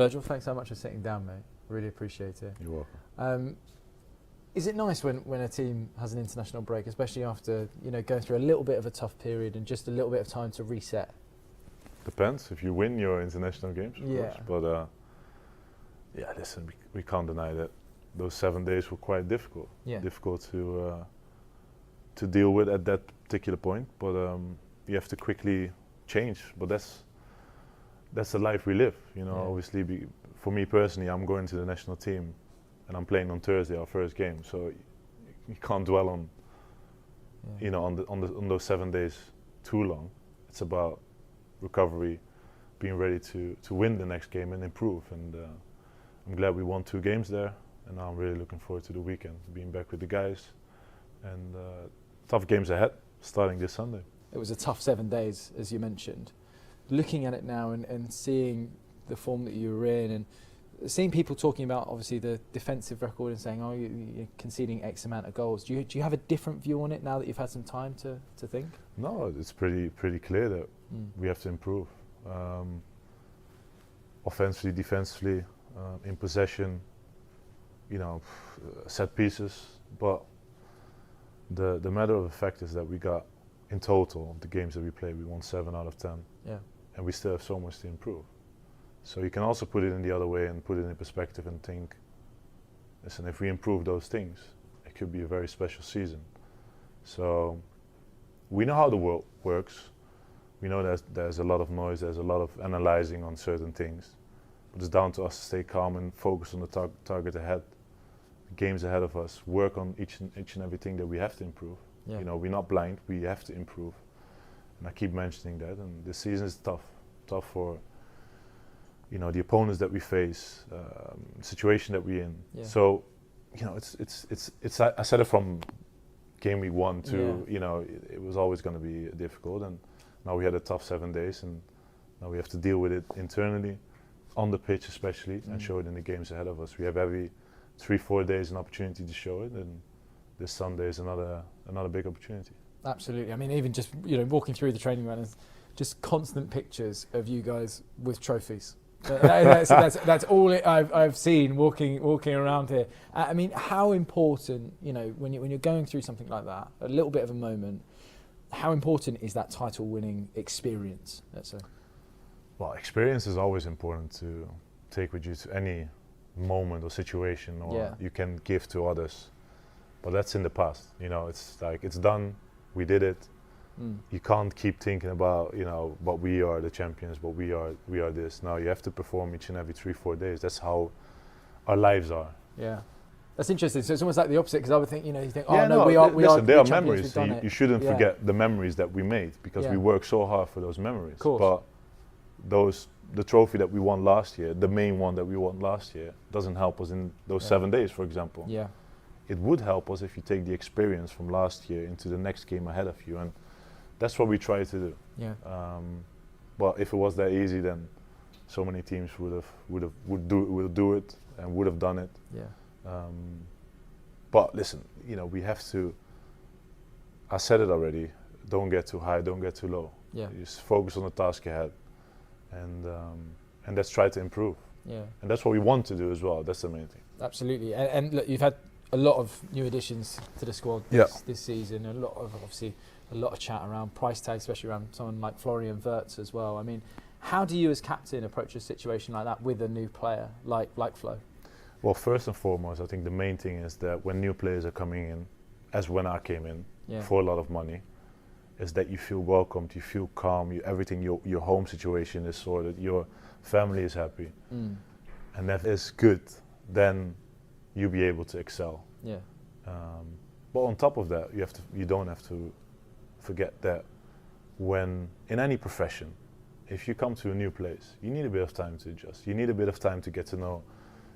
Virgil, thanks so much for sitting down, mate. Really appreciate it. You're welcome. Is it nice when a team has an international break, especially after going through a little bit of a tough period and just a little bit of time to reset? Depends if you win your international games, of Yeah. course. But yeah, listen, we can't deny that those 7 days were quite difficult. Yeah. Difficult to deal with at that particular point. But you have to quickly change. But that's the life we live. Yeah. Obviously, for me personally, I'm going to the national team, and I'm playing on Thursday, our first game. So you can't dwell on, on those 7 days too long. It's about recovery, being ready to win the next game and improve. And I'm glad we won 2 games there, and now I'm really looking forward to the weekend, being back with the guys, and tough games ahead, starting this Sunday. It was a tough 7 days, as you mentioned. Looking at it now and seeing the form that you were in, and seeing people talking about obviously the defensive record and saying, oh, you're conceding X amount of goals. Do you have a different view on it now that you've had some time to think? No, it's pretty clear that we have to improve. Offensively, defensively, in possession, set pieces. But the matter of the fact is that we got, in total, the games that we played, we won 7 out of 10. Yeah. And we still have so much to improve. So you can also put it in the other way and put it in perspective and think, listen, if we improve those things, it could be a very special season. So we know how the world works. We know there's a lot of noise, there's a lot of analyzing on certain things. But it's down to us to stay calm and focus on the target ahead, the games ahead of us, work on each and everything that we have to improve. Yeah. We're not blind, we have to improve. And I keep mentioning that, and this season is tough for the opponents that we face, situation that we're in. Yeah. So, it's I said it from game week 1 to, it was always going to be difficult, and now we had a tough 7 days, and now we have to deal with it internally, on the pitch especially, and show it in the games ahead of us. We have every 3-4 days an opportunity to show it, and this Sunday is another big opportunity. Absolutely. I mean, even just walking through the training ground, is just constant pictures of you guys with trophies. That's all I've seen walking around here. I mean, how important, when you're going through something like that, a little bit of a moment, how important is that title-winning experience, let's say? Well, experience is always important to take with you to any moment or situation, or you can give to others. But that's in the past. It's like, it's done. We did it. You can't keep thinking about, but we are the champions, but we are this. Now you have to perform each and every 3-4 days. That's how our lives are. Yeah. That's interesting. So it's almost like the opposite, because I would think, you think, listen, there are memories. So you shouldn't forget the memories that we made, because we worked so hard for those memories. But the trophy that we won last year, the main one that we won last year, doesn't help us in those 7 days, for example. Yeah. It would help us if you take the experience from last year into the next game ahead of you, and that's what we try to do. Yeah. But if it was that easy, then so many teams would do it and would have done it. Yeah. But listen, we have to. I said it already. Don't get too high. Don't get too low. Yeah. Just focus on the task ahead, and let's try to improve. Yeah. And that's what we want to do as well. That's the main thing. Absolutely. And look, you've had a lot of new additions to the squad this season. A lot of chat around price tags, especially around someone like Florian Wirtz as well. I mean, how do you as captain approach a situation like that with a new player like Flo? Well, first and foremost, I think the main thing is that when new players are coming in, as when I came in, for a lot of money, is that you feel welcomed, you feel calm, your home situation is sorted, your family is happy. And that is good, then you'll be able to excel. Yeah. But on top of that, you don't have to forget that when in any profession, if you come to a new place, you need a bit of time to adjust. You need a bit of time to get to know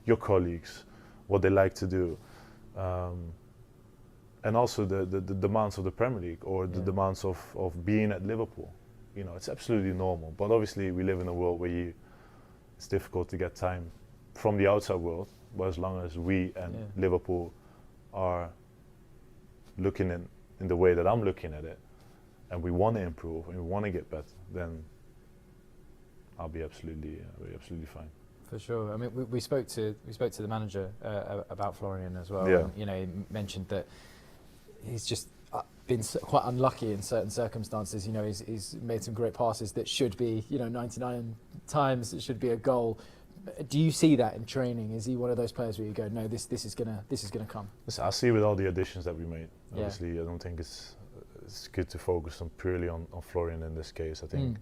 your colleagues, what they like to do, and also the demands of the Premier League or the demands of being at Liverpool. It's absolutely normal. But obviously, we live in a world where it's difficult to get time from the outside world. But as long as we and Liverpool are looking in the way that I'm looking at it, and we want to improve and we want to get better, then I'll be absolutely fine. For sure. I mean, we spoke to the manager about Florian as well. Yeah. And, he mentioned that he's just been quite unlucky in certain circumstances. He's made some great passes that should be, 99 times it should be a goal. Do you see that in training? Is he one of those players where you go, no, this is gonna come? Listen, I see with all the additions that we made. Yeah. Obviously, I don't think it's good to focus purely on Florian in this case. I think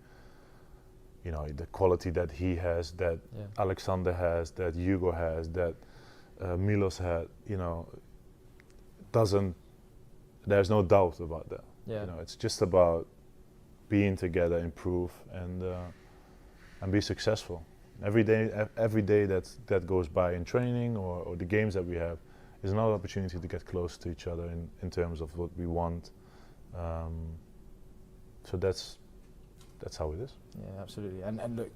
the quality that he has, that Alexander has, that Hugo has, that Milos had, there's no doubt about that. Yeah. It's just about being together, improve, and be successful. Every day that goes by in training or the games that we have is another opportunity to get close to each other in terms of what we want. So that's how it is. Yeah, absolutely. And look,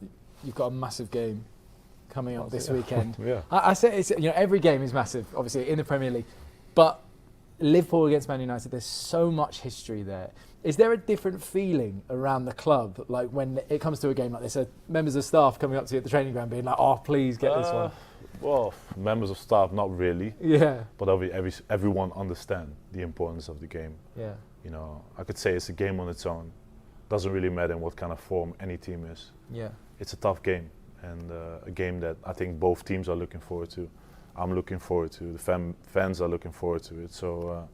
you've got a massive game coming up this weekend. Yeah. I say it's, every game is massive, obviously in the Premier League, but Liverpool against Man United, there's so much history there. Is there a different feeling around the club, like when it comes to a game like this? Are members of staff coming up to you at the training ground being like, "Oh, please get this one"? Well, members of staff, not really. Yeah. But everyone understand the importance of the game. Yeah. I could say it's a game on its own. Doesn't really matter in what kind of form any team is. Yeah. It's a tough game, and a game that I think both teams are looking forward to. I'm looking forward to. The fans are looking forward to it. So,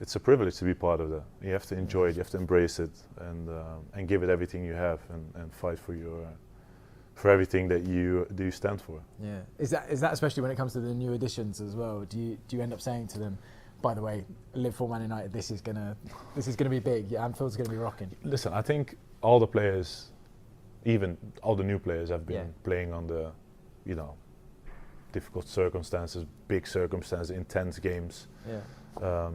it's a privilege to be part of that. You have to enjoy it. You have to embrace it, and give it everything you have, and fight for everything that you stand for. Yeah. Is that especially when it comes to the new additions as well? Do you end up saying to them, by the way, Liverpool, Man United, this is gonna be big. Yeah, Anfield's gonna be rocking. Listen, I think all the players, even all the new players, have been playing under, difficult circumstances, big circumstances, intense games. Yeah.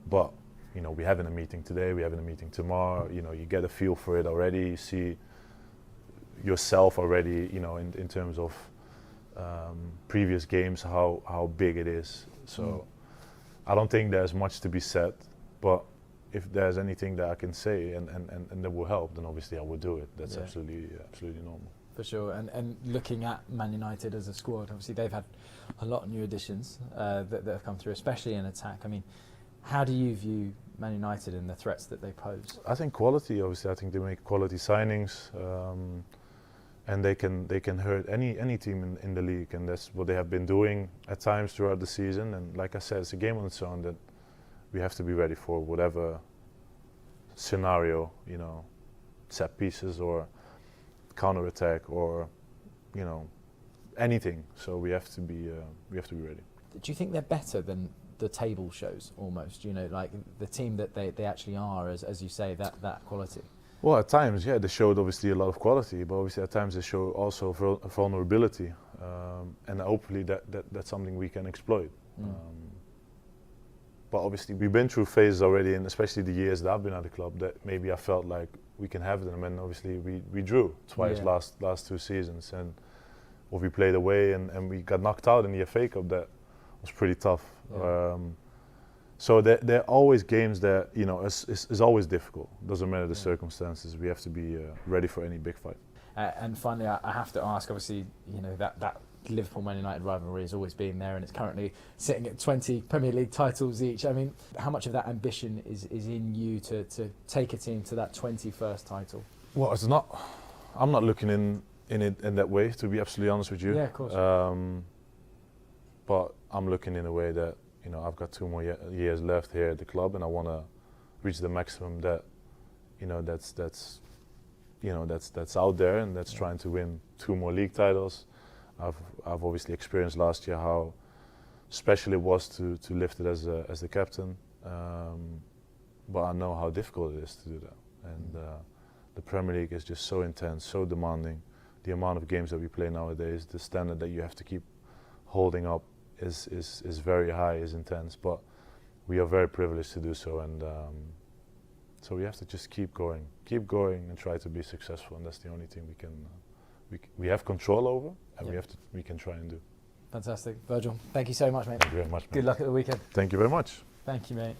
But we're having a meeting today. We're having a meeting tomorrow. You get a feel for it already. You see yourself already. In terms of previous games, how big it is. So. I don't think there's much to be said, but if there's anything that I can say and that will help, then obviously I will do it. That's absolutely normal. For sure. And looking at Man United as a squad, obviously they've had a lot of new additions that have come through, especially in attack. I mean, how do you view Man United and the threats that they pose? I think quality. Obviously, I think they make quality signings, and they can hurt any team in the league, and that's what they have been doing at times throughout the season. And like I said, it's a game on its own that we have to be ready for whatever scenario, set pieces or counter attack or anything. So we have to be ready. Do you think they're better than the table shows almost? Like the team that they actually are, as you say, that quality. Well, at times, they showed obviously a lot of quality, but obviously at times they show also vulnerability, and hopefully that's something we can exploit. But obviously we've been through phases already, and especially the years that I've been at the club, that maybe I felt like we can have them, and obviously we drew twice last 2 seasons, and we played away and we got knocked out in the FA Cup. That was pretty tough. Yeah. So there are always games that is always difficult. Doesn't matter the circumstances. We have to be ready for any big fight. And finally, I have to ask. Obviously, that Liverpool Man United rivalry has always been there, and it's currently sitting at 20 Premier League titles each. I mean, how much of that ambition is in you to take a team to that 21st title? Well, it's not. I'm not looking in it in that way, to be absolutely honest with you. Yeah, of course. But I'm looking in a way that I've got 2 more years left here at the club, and I want to reach the maximum that that's out there, and that's trying to win 2 more league titles. I've obviously experienced last year how special it was to lift it as the captain, but I know how difficult it is to do that. And the Premier League is just so intense, so demanding. The amount of games that we play nowadays, the standard that you have to keep holding up is very high, is intense. But we are very privileged to do so, and so we have to just keep going, and try to be successful. And that's the only thing we have control over, and we can try and do. Fantastic, Virgil. Thank you so much, mate. Thank you very much, mate. Good luck at the weekend. Thank you very much. Thank you, mate.